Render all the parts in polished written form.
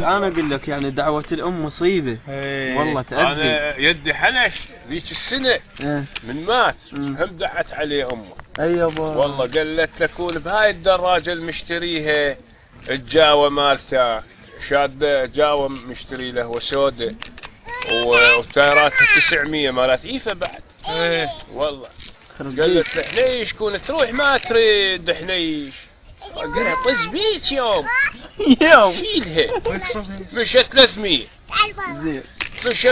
انا اقول لك يعني دعوة الام مصيبة. والله تأذي. انا يدي حنش ذيك السنة من مات هم دعت عليه امه. اي يابا. والله قالت لكون بهاي الدراجة المشتريها الجاوة مالته شاد جاوة مشتري له وسودة وتايراتها 900 مالت عيفة بعد. والله قالت له حنيش كون تروح ما تريد حنيش. قلت طز بيك يوم شيلها. مشت 300 زين. مشى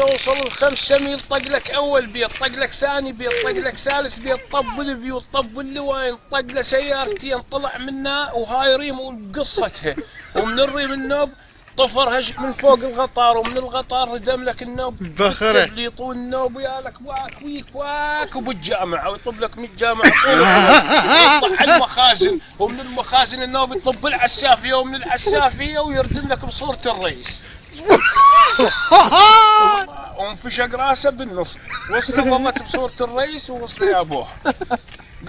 وصل ال5 ميل. طق لك اول بيت، طق لك ثاني بيت، طق لك ثالث بيت، طب البيوت، طب اللوين، طق له سيارتين طلع منها وهاي ريم وقصتها. ومن الريم النوب طفرها من فوق الغطار، ومن الغطار ردم لك النوب بخره يطون النوب ويا لك واك ويك واك وبالجامعه ويطب لك من الجامعه يطلع على المخازن، ومن المخازن النوب يطب العسافيه، ومن العسافيه ويردم لك بصوره الرئيس. وانفشق راسه بالنص. وصل ضمت بصورة الرئيس ووصل يا ابوه.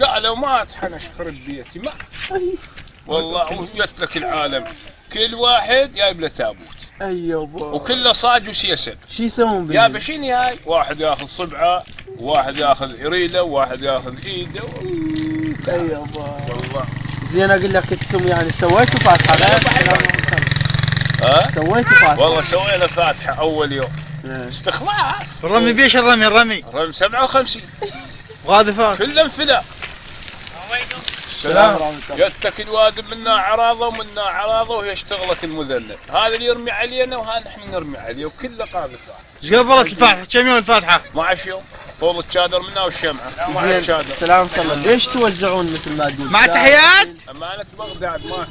قالوا مات حنش خرب بيتي ما. والله وجت لك العالم كل واحد جايب له تابوت. ايوه. وكله صاج وسيسل. شو يسوون بيه؟ يا بشيني هاي واحد ياخذ صبعه، وواحد ياخذ ريده، وواحد ياخذ ايده. ايوه والله. زين اقول لك انتم يعني سويتوا فاتحة؟ سويتوا فاتحة؟ والله سوينا فاتحة اول يوم. استخلاع. الرمي بيش الرمي 57 وهذا فات كله انفلات. السلام. جتك الواد منا عراضه ومنا عراضه وهي اشتغلت المذنب. هذا اللي يرمي علينا وهذا احنا نرمي عليه وكله قاعد فاتح. ايش قبلت الفاتحة؟ كم يوم الفاتحة؟ 12 يوم. طول الشادر منا والشمعة. زين سلامة الله. ليش توزعون مثل ما تقول؟ مع تحيات امانة بغداد ما